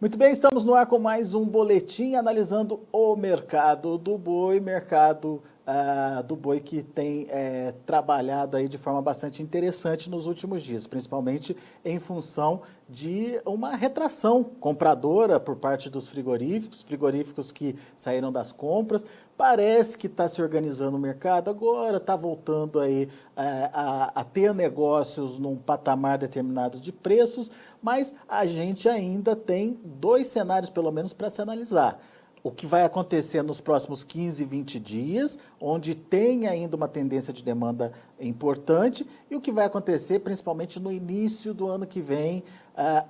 Muito bem, estamos no ar com mais um boletim analisando o mercado do boi, do boi que tem trabalhado aí de forma bastante interessante nos últimos dias, principalmente em função de uma retração compradora por parte dos frigoríficos que saíram das compras. Parece que está se organizando o mercado agora, está voltando aí a ter negócios num patamar determinado de preços, mas a gente ainda tem dois cenários, pelo menos, para se analisar. O que vai acontecer nos próximos 15, 20 dias, onde tem ainda uma tendência de demanda importante, e o que vai acontecer principalmente no início do ano que vem,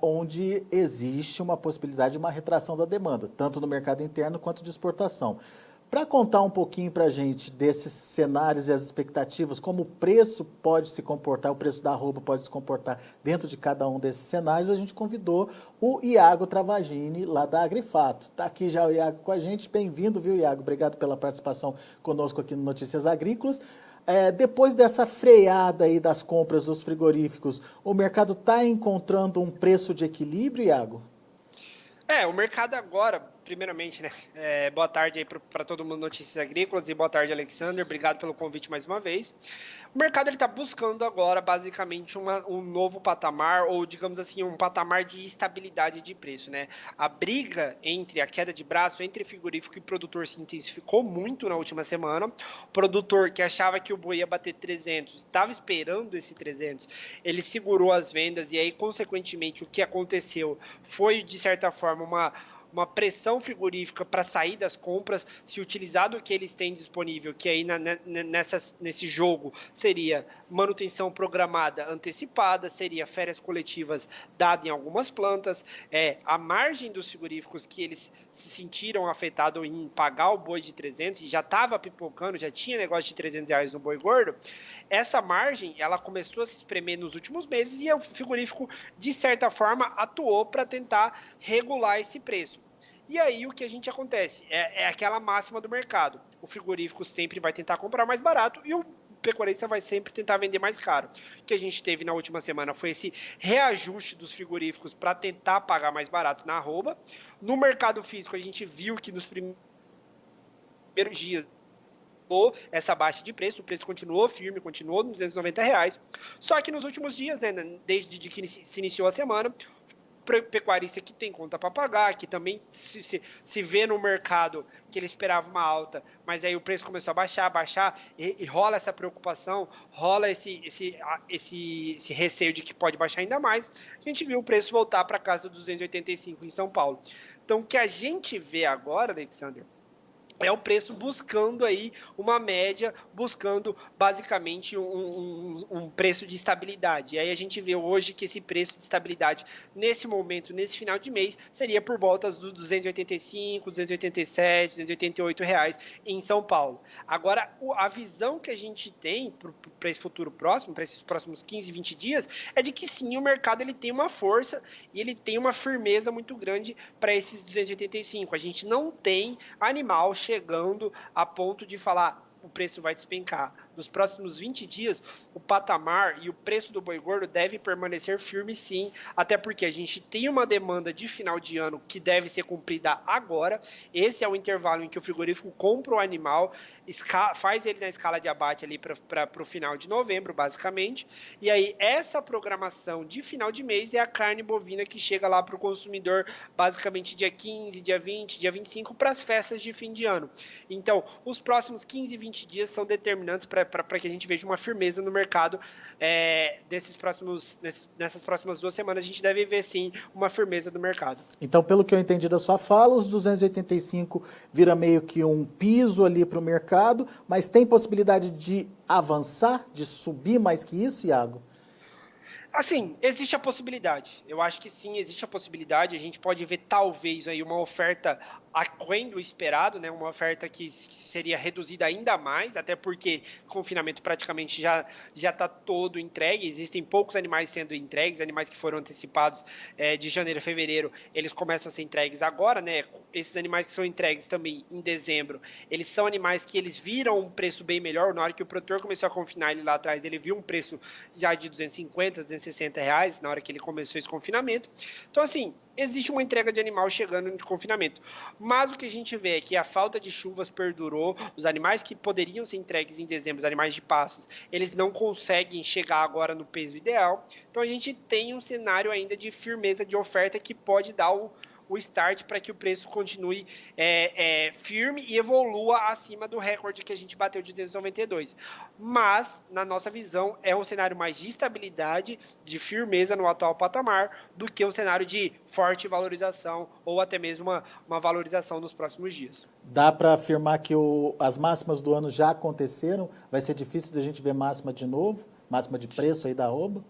onde existe uma possibilidade de uma retração da demanda, tanto no mercado interno quanto de exportação. Para contar um pouquinho para a gente desses cenários e as expectativas, como o preço pode se comportar, o preço da arroba pode se comportar dentro de cada um desses cenários, a gente convidou o Iago Travagini, lá da Agrifato. Está aqui já o Iago com a gente. Bem-vindo, viu, Iago? Obrigado pela participação conosco aqui no Notícias Agrícolas. Depois dessa freada aí das compras dos frigoríficos, o mercado está encontrando um preço de equilíbrio, Iago? O mercado agora, primeiramente, né? Boa tarde aí para todo mundo Notícias Agrícolas e boa tarde, Alexander. Obrigado pelo convite mais uma vez. O mercado está buscando agora, basicamente, um novo patamar, ou digamos assim, um patamar de estabilidade de preço, né? A briga entre a queda de braço entre frigorífico e produtor se intensificou muito na última semana. O produtor que achava que o boi ia bater 300, estava esperando esse 300, ele segurou as vendas e aí, consequentemente, o que aconteceu foi, de certa forma, uma pressão frigorífica para sair das compras, se utilizar do que eles têm disponível, que aí nesse jogo seria manutenção programada antecipada, seria férias coletivas dadas em algumas plantas, a margem dos frigoríficos que eles se sentiram afetados em pagar o boi de 300 e já estava pipocando, já tinha negócio de R$300 no boi gordo, essa margem ela começou a se espremer nos últimos meses e o frigorífico, de certa forma, atuou para tentar regular esse preço. E aí o que a gente acontece? É aquela máxima do mercado. O frigorífico sempre vai tentar comprar mais barato e o pecuarista vai sempre tentar vender mais caro. O que a gente teve na última semana foi esse reajuste dos frigoríficos para tentar pagar mais barato na arroba. No mercado físico, a gente viu que nos primeiros dias essa baixa de preço, o preço continuou firme, continuou nos R$290. Só que nos últimos dias, né, desde que se iniciou a semana, pecuarista que tem conta para pagar, que também se vê no mercado que ele esperava uma alta, mas aí o preço começou a baixar, e rola essa preocupação, rola esse receio de que pode baixar ainda mais. A gente viu o preço voltar para casa dos 285 em São Paulo. Então, o que a gente vê agora, Alexander, é o preço buscando aí uma média, buscando basicamente um preço de estabilidade. E aí a gente vê hoje que esse preço de estabilidade, nesse momento, nesse final de mês, seria por volta dos 285, 287, 288 reais em São Paulo. Agora, a visão que a gente tem para esse futuro próximo, para esses próximos 15, 20 dias, é de que sim, o mercado ele tem uma força e ele tem uma firmeza muito grande para esses 285. A gente não tem animal chegando a ponto de falar o preço vai despencar. Nos próximos 20 dias, o patamar e o preço do boi gordo deve permanecer firme sim, até porque a gente tem uma demanda de final de ano que deve ser cumprida agora. Esse é o intervalo em que o frigorífico compra o animal, faz ele na escala de abate ali para o final de novembro, basicamente. E aí, essa programação de final de mês é a carne bovina que chega lá para o consumidor, basicamente dia 15, dia 20, dia 25, para as festas de fim de ano. Então, os próximos 15, 20 dias são determinantes para que a gente veja uma firmeza no mercado. Nessas próximas 2 semanas, a gente deve ver, sim, uma firmeza do mercado. Então, pelo que eu entendi da sua fala, os 285 vira meio que um piso ali para o mercado, mas tem possibilidade de avançar, de subir mais que isso, Iago? Assim, existe a possibilidade. Eu acho que sim, existe a possibilidade. A gente pode ver talvez aí uma oferta aquém do esperado, né? Uma oferta que seria reduzida ainda mais, até porque o confinamento praticamente já está todo entregue. Existem poucos animais sendo entregues, animais que foram antecipados de janeiro a fevereiro, eles começam a ser entregues agora, né? Esses animais que são entregues também em dezembro, eles são animais que eles viram um preço bem melhor. Na hora que o produtor começou a confinar ele lá atrás, ele viu um preço já de 250, 260 R$ 160 na hora que ele começou esse confinamento. Então, assim, existe uma entrega de animal chegando no confinamento. Mas o que a gente vê é que a falta de chuvas perdurou, os animais que poderiam ser entregues em dezembro, os animais de pastos, eles não conseguem chegar agora no peso ideal. Então, a gente tem um cenário ainda de firmeza de oferta que pode dar o start para que o preço continue firme e evolua acima do recorde que a gente bateu de 292. Mas, na nossa visão, é um cenário mais de estabilidade, de firmeza no atual patamar, do que um cenário de forte valorização ou até mesmo uma valorização nos próximos dias. Dá para afirmar que as máximas do ano já aconteceram? Vai ser difícil de a gente ver máxima de novo? Máxima de preço aí da arroba?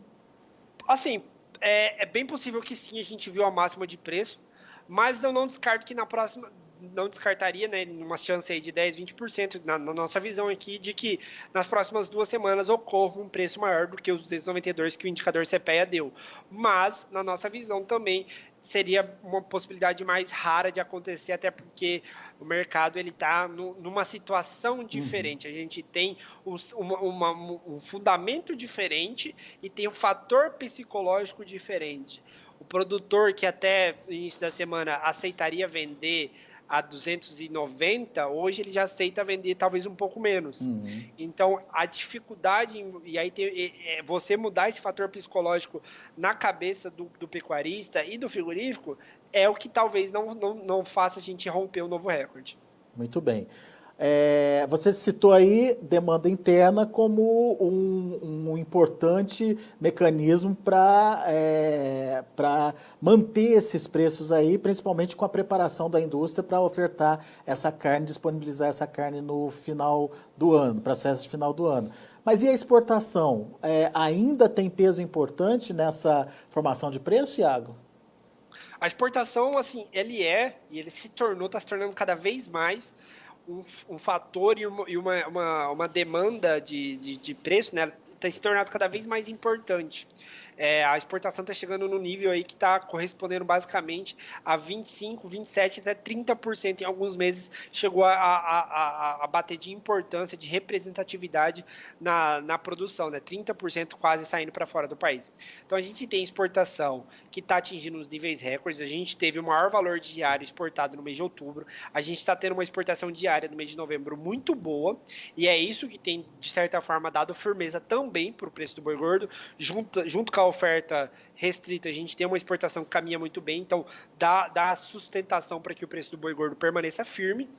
Assim, é bem possível que sim, a gente viu a máxima de preço, mas eu não descarto que na próxima, não descartaria, né, uma chance aí de 10, 20% na nossa visão aqui de que nas próximas 2 semanas ocorra um preço maior do que os 292 que o indicador CPEA deu. Mas, na nossa visão também, seria uma possibilidade mais rara de acontecer, até porque o mercado ele está numa situação diferente. A gente tem um fundamento diferente e tem um fator psicológico diferente. O produtor que até no início da semana aceitaria vender a 290, hoje ele já aceita vender talvez um pouco menos. Então, a dificuldade, e aí você mudar esse fator psicológico na cabeça do pecuarista e do frigorífico é o que talvez não faça a gente romper o novo recorde. Muito bem. Você citou aí demanda interna como um importante mecanismo para manter esses preços aí, principalmente com a preparação da indústria para ofertar essa carne, disponibilizar essa carne no final do ano, para as festas de final do ano. Mas e a exportação? Ainda tem peso importante nessa formação de preço, Iago? A exportação, assim, ele se tornou, está se tornando cada vez mais um fator e uma demanda de preço, né? Tem se tornado cada vez mais importante. A exportação está chegando no nível aí que está correspondendo basicamente a 25%, 27%, até 30% em alguns meses, chegou a bater de importância, de representatividade na produção, né? 30% quase saindo para fora do país. Então a gente tem exportação que está atingindo os níveis recordes, a gente teve o maior valor diário exportado no mês de outubro, a gente está tendo uma exportação diária no mês de novembro muito boa, e é isso que tem, de certa forma, dado firmeza também para o preço do boi gordo, junto com a oferta restrita, a gente tem uma exportação que caminha muito bem, então dá sustentação para que o preço do boi gordo permaneça firme.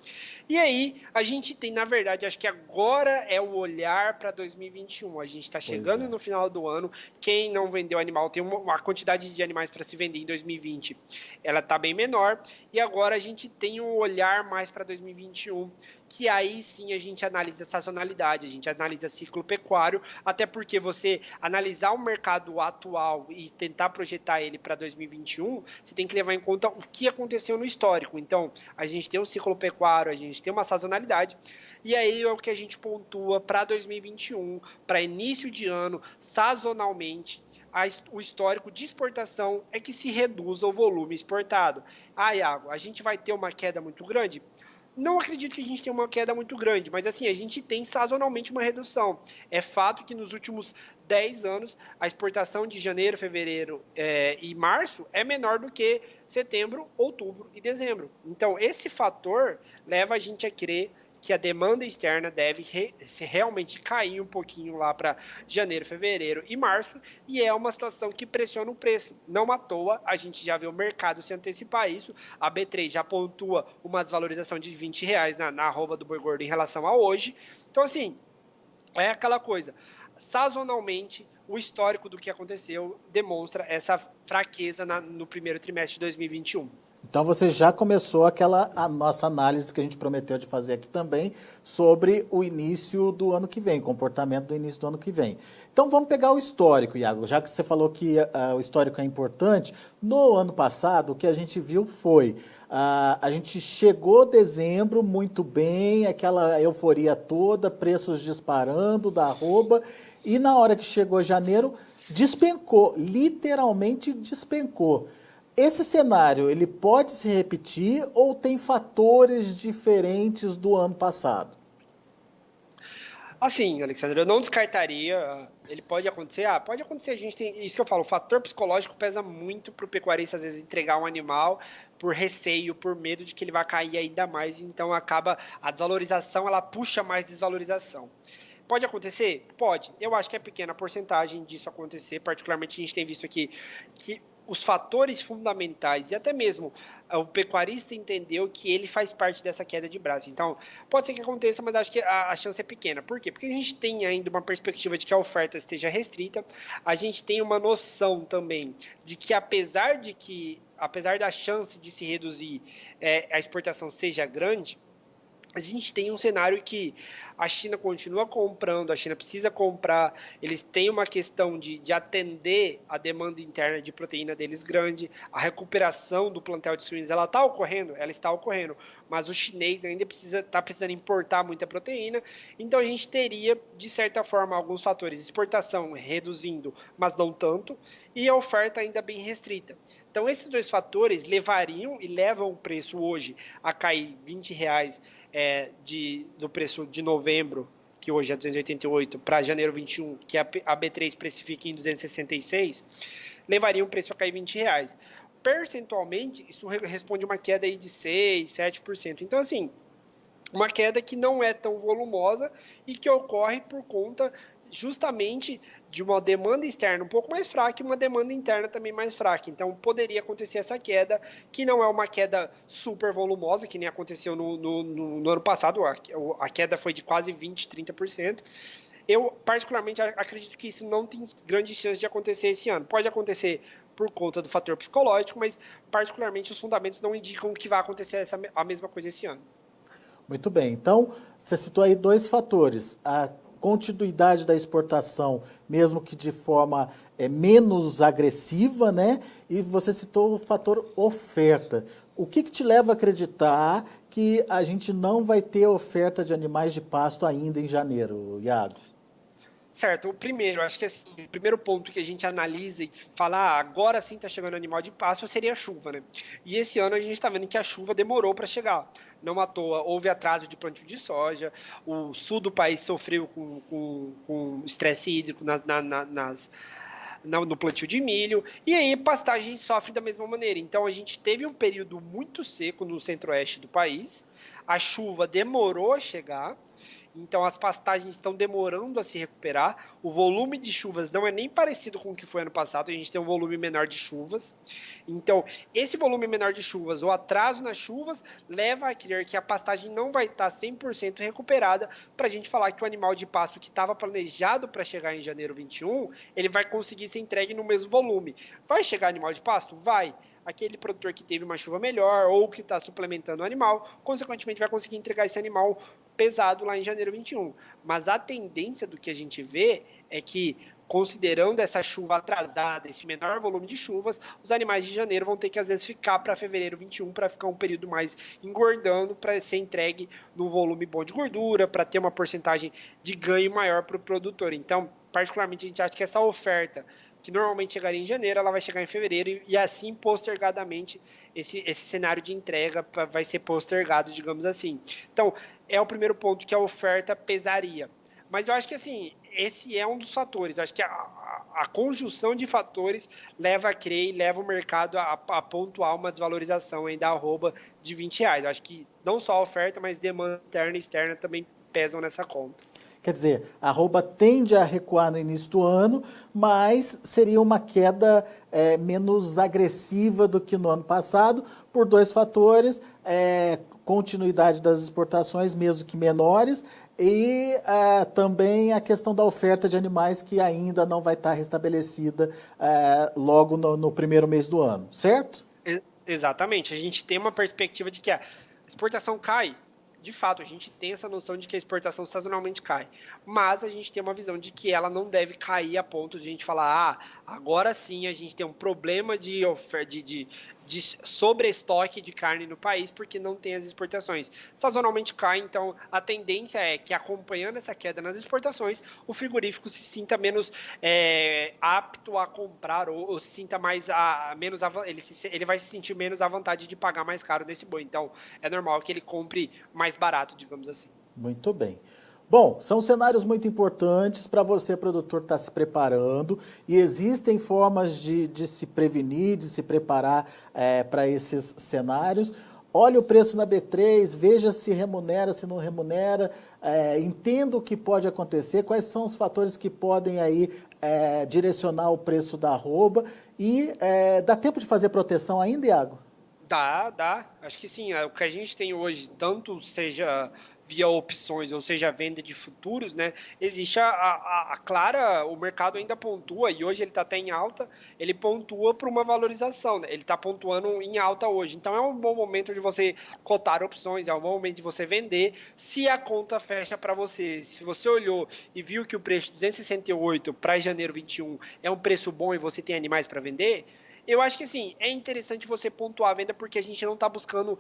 E aí, a gente tem, na verdade, acho que agora é o olhar para 2021. A gente está chegando no final do ano, quem não vendeu animal, tem uma quantidade de animais para se vender em 2020, ela está bem menor, e agora a gente tem um olhar mais para 2021, que aí sim a gente analisa sazonalidade, a gente analisa ciclo pecuário, até porque você analisar o mercado atual e tentar projetar ele para 2021, você tem que levar em conta o que aconteceu no histórico. Então, a gente tem um ciclo pecuário, a gente tem uma sazonalidade, e aí é o que a gente pontua para 2021, para início de ano, sazonalmente, o histórico de exportação é que se reduza o volume exportado. Iago, a gente vai ter uma queda muito grande? Não acredito que a gente tenha uma queda muito grande, mas assim, a gente tem sazonalmente uma redução. É fato que nos últimos 10 anos, a exportação de janeiro, fevereiro e março é menor do que setembro, outubro e dezembro. Então, esse fator leva a gente a crer que a demanda externa deve realmente cair um pouquinho lá para janeiro, fevereiro e março, e é uma situação que pressiona o preço. Não à toa, a gente já vê o mercado se antecipar a isso, a B3 já pontua uma desvalorização de R$ 20 na arroba do boi gordo em relação a hoje. Então, assim, é aquela coisa, sazonalmente, o histórico do que aconteceu demonstra essa fraqueza no primeiro trimestre de 2021. Então você já começou a nossa análise que a gente prometeu de fazer aqui também sobre o início do ano que vem, comportamento do início do ano que vem. Então vamos pegar o histórico, Iago, já que você falou que o histórico é importante. No ano passado, o que a gente viu foi, a gente chegou dezembro muito bem, aquela euforia toda, preços disparando da arroba, e na hora que chegou janeiro, despencou, literalmente despencou. Esse cenário, ele pode se repetir ou tem fatores diferentes do ano passado? Assim, Alexandre, eu não descartaria. Ele pode acontecer? Pode acontecer. A gente tem isso que eu falo. O fator psicológico pesa muito para o pecuarista às vezes entregar um animal por receio, por medo de que ele vai cair ainda mais. Então acaba a desvalorização, ela puxa mais desvalorização. Pode acontecer? Pode. Eu acho que é pequena a porcentagem disso acontecer. Particularmente, a gente tem visto aqui que os fatores fundamentais e até mesmo o pecuarista entendeu que ele faz parte dessa queda de braço. Então, pode ser que aconteça, mas acho que a chance é pequena. Por quê? Porque a gente tem ainda uma perspectiva de que a oferta esteja restrita. A gente tem uma noção também de que apesar da chance de se reduzir a exportação seja grande, a gente tem um cenário que a China continua comprando, a China precisa comprar, eles têm uma questão de atender a demanda interna de proteína deles grande, a recuperação do plantel de suínos, ela está ocorrendo, mas o chinês ainda está precisando importar muita proteína, então a gente teria, de certa forma, alguns fatores, exportação reduzindo, mas não tanto, e a oferta ainda bem restrita. Então esses dois fatores levariam e levam o preço hoje a cair R$ 20 do preço de novembro, que hoje é 288, para janeiro 21, que a B3 precifica em 266, levaria o preço a cair R$ 20. Percentualmente, isso responde uma queda aí de 6%, 7%. Então, assim, uma queda que não é tão volumosa e que ocorre por conta justamente de uma demanda externa um pouco mais fraca e uma demanda interna também mais fraca. Então, poderia acontecer essa queda, que não é uma queda super volumosa, que nem aconteceu no ano passado, a queda foi de quase 20%, 30%. Eu, particularmente, acredito que isso não tem grande chance de acontecer esse ano. Pode acontecer por conta do fator psicológico, mas, particularmente, os fundamentos não indicam que vai acontecer a mesma coisa esse ano. Muito bem. Então, você citou aí dois fatores. A continuidade da exportação, mesmo que de forma menos agressiva, né? E você citou o fator oferta. O que te leva a acreditar que a gente não vai ter oferta de animais de pasto ainda em janeiro, Iago? Certo, acho que assim, o primeiro ponto que a gente analisa e fala, agora sim está chegando animal de pasto, seria a chuva, né? E esse ano a gente está vendo que a chuva demorou para chegar. Não à toa, houve atraso de plantio de soja, o sul do país sofreu com estresse hídrico no plantio de milho, e aí pastagem sofre da mesma maneira. Então a gente teve um período muito seco no centro-oeste do país, a chuva demorou a chegar, então as pastagens estão demorando a se recuperar. O volume de chuvas não é nem parecido com o que foi ano passado, a gente tem um volume menor de chuvas. Então, esse volume menor de chuvas, o atraso nas chuvas, leva a crer que a pastagem não vai estar 100% recuperada para a gente falar que o animal de pasto que estava planejado para chegar em janeiro 21, ele vai conseguir ser entregue no mesmo volume. Vai chegar animal de pasto? Vai. Aquele produtor que teve uma chuva melhor ou que está suplementando o animal, consequentemente vai conseguir entregar esse animal pesado lá em janeiro 21. Mas a tendência do que a gente vê é que, considerando essa chuva atrasada, esse menor volume de chuvas, os animais de janeiro vão ter que às vezes ficar para fevereiro 21 para ficar um período mais engordando, para ser entregue num volume bom de gordura, para ter uma porcentagem de ganho maior para o produtor. Então, particularmente, a gente acha que essa oferta, que normalmente chegaria em janeiro, ela vai chegar em fevereiro e assim postergadamente esse cenário de entrega vai ser postergado, digamos assim. Então, é o primeiro ponto que a oferta pesaria. Mas eu acho que assim, esse é um dos fatores. Eu acho que a conjunção de fatores leva a crer e leva o mercado a pontuar uma desvalorização ainda arroba de R$ 20. Eu acho que não só a oferta, mas demanda interna e externa também pesam nessa conta. Quer dizer, a arroba tende a recuar no início do ano, mas seria uma queda menos agressiva do que no ano passado, por dois fatores, continuidade das exportações, mesmo que menores, e também a questão da oferta de animais que ainda não vai estar restabelecida logo no primeiro mês do ano, certo? Exatamente. A gente tem uma perspectiva de que a exportação cai. De fato, a gente tem essa noção de que a exportação sazonalmente cai, mas a gente tem uma visão de que ela não deve cair a ponto de a gente falar, agora sim a gente tem um problema de sobreestoque de carne no país porque não tem as exportações. Sazonalmente cai, então a tendência é que, acompanhando essa queda nas exportações, o frigorífico se sinta menos apto a comprar ou se sinta mais ele vai se sentir menos à vontade de pagar mais caro nesse boi. Então é normal que ele compre mais barato, digamos assim. Muito bem. Bom, são cenários muito importantes para você, produtor, estar se preparando e existem formas de se prevenir, de se preparar para esses cenários. Olhe o preço na B3, veja se remunera, se não remunera, entenda o que pode acontecer, quais são os fatores que podem aí direcionar o preço da arroba e dá tempo de fazer proteção ainda, Iago? Dá. Acho que sim. O que a gente tem hoje, tanto seja via opções ou seja venda de futuros, né? Existe a clara, o mercado ainda pontua e hoje ele está até em alta, ele pontua para uma valorização, né? Ele está pontuando em alta hoje. Então é um bom momento de você cotar opções, é um bom momento de você vender. Se a conta fecha para você, se você olhou e viu que o preço de 268 para janeiro 21 é um preço bom e você tem animais para vender, eu acho que assim, é interessante você pontuar a venda porque a gente não está buscando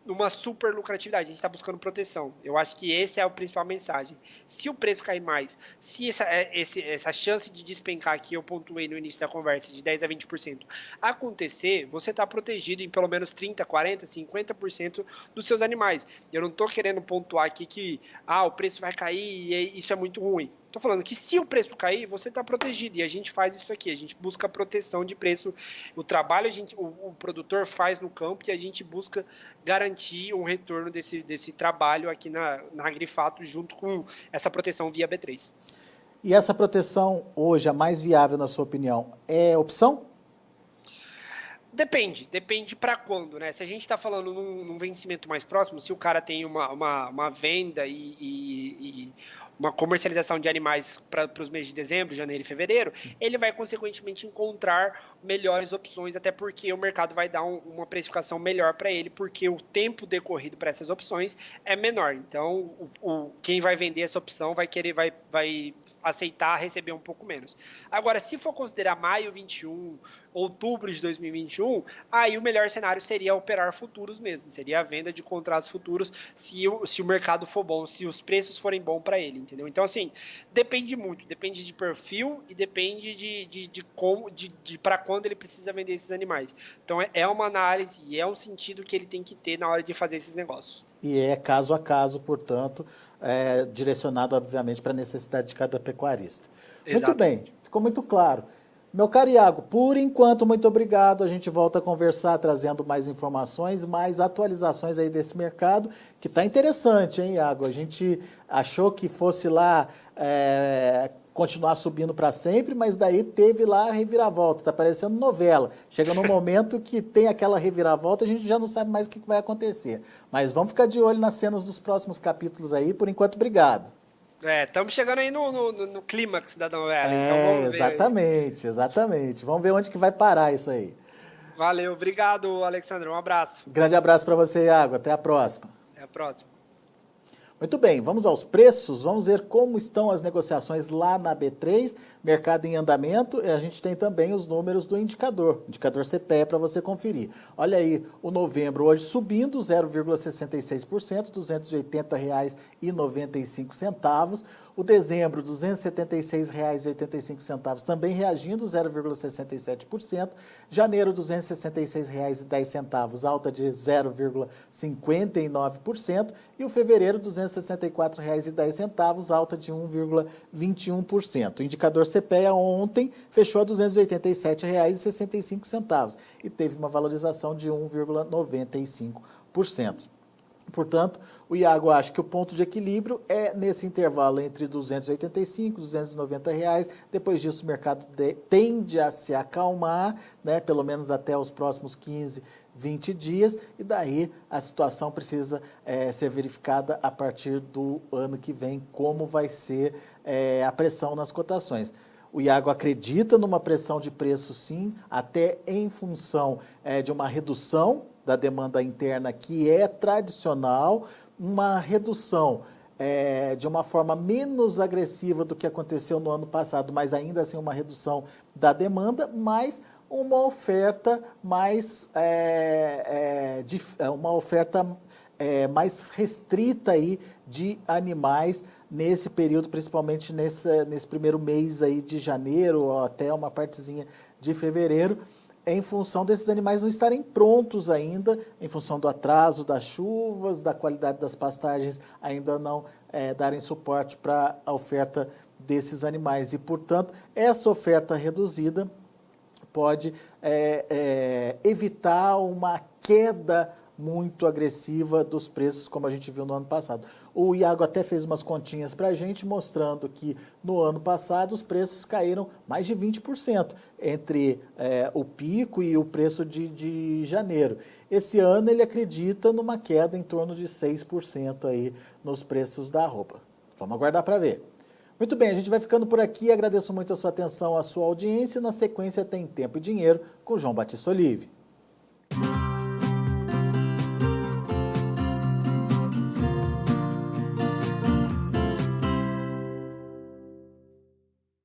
uma super lucratividade, a gente está buscando proteção. Eu acho que essa é a principal mensagem. Se o preço cair mais, se essa chance de despencar que eu pontuei no início da conversa, de 10 a 20%, acontecer, você está protegido em pelo menos 30, 40, 50% dos seus animais. Eu não estou querendo pontuar aqui que o preço vai cair e isso é muito ruim. Estou falando que se o preço cair, você está protegido. E a gente faz isso aqui, a gente busca proteção de preço. O trabalho o produtor faz no campo e a gente busca garantir um retorno desse trabalho aqui na Agrifato junto com essa proteção via B3. E essa proteção hoje, a mais viável na sua opinião, é opção? Depende para quando, né? Se a gente está falando num vencimento mais próximo, se o cara tem uma venda e uma comercialização de animais para os meses de dezembro, janeiro e fevereiro, ele vai consequentemente encontrar melhores opções, até porque o mercado vai dar uma precificação melhor para ele, porque o tempo decorrido para essas opções é menor. Então, quem vai vender essa opção vai aceitar receber um pouco menos. Agora, se for considerar maio 21, outubro de 2021, aí o melhor cenário seria operar futuros mesmo, seria a venda de contratos futuros se o mercado for bom, se os preços forem bons para ele, entendeu? Então, assim, depende muito, depende de perfil e depende de para quando ele precisa vender esses animais. Então, é uma análise e é um sentido que ele tem que ter na hora de fazer esses negócios. E é caso a caso, portanto, direcionado, obviamente, para a necessidade de cada pecuarista. Muito bem, ficou muito claro. Meu caro Iago, por enquanto, muito obrigado. A gente volta a conversar, trazendo mais informações, mais atualizações aí desse mercado, que está interessante, hein, Iago? A gente achou que fosse lá continuar subindo para sempre, mas daí teve lá a reviravolta, está parecendo novela. Chega num momento que tem aquela reviravolta, a gente já não sabe mais o que vai acontecer. Mas vamos ficar de olho nas cenas dos próximos capítulos aí. Por enquanto, obrigado. Estamos chegando aí no clímax da novela, então vamos ver. Exatamente. Vamos ver onde que vai parar isso aí. Valeu, obrigado, Alexandre, um abraço. Grande abraço para você, Iago. Até a próxima. Até a próxima. Muito bem, vamos aos preços, vamos ver como estão as negociações lá na B3, mercado em andamento, e a gente tem também os números do indicador CPE para você conferir. Olha aí, o novembro hoje subindo 0,66%, R$ 280,95. O dezembro, R$ 276,85, também reagindo 0,67%. Janeiro, R$ 266,10, alta de 0,59%. E o fevereiro, R$ 264,10, alta de 1,21%. O indicador CPEA ontem fechou a R$ 287,65 e teve uma valorização de 1,95%. Portanto, o Iago acha que o ponto de equilíbrio é nesse intervalo entre R$ 285 e R$ 290. Depois disso, o mercado tende a se acalmar, né, pelo menos até os próximos 15, 20 dias, e daí a situação precisa ser verificada a partir do ano que vem, como vai ser a pressão nas cotações. O Iago acredita numa pressão de preço, sim, até em função de uma redução da demanda interna, que é tradicional, uma redução de uma forma menos agressiva do que aconteceu no ano passado, mas ainda assim uma redução da demanda, mas uma oferta mais mais restrita aí de animais nesse período, principalmente nesse primeiro mês aí de janeiro, ou até uma partezinha de fevereiro. em função desses animais não estarem prontos ainda, em função do atraso das chuvas, da qualidade das pastagens ainda não darem suporte para a oferta desses animais. E, portanto, essa oferta reduzida pode evitar uma queda muito agressiva dos preços, como a gente viu no ano passado. O Iago até fez umas continhas para a gente, mostrando que no ano passado os preços caíram mais de 20% entre o pico e o preço de janeiro. Esse ano ele acredita numa queda em torno de 6% aí nos preços da arroba. Vamos aguardar para ver. Muito bem, a gente vai ficando por aqui. Agradeço muito a sua atenção, a sua audiência. Na sequência tem Tempo e Dinheiro com João Batista Olive.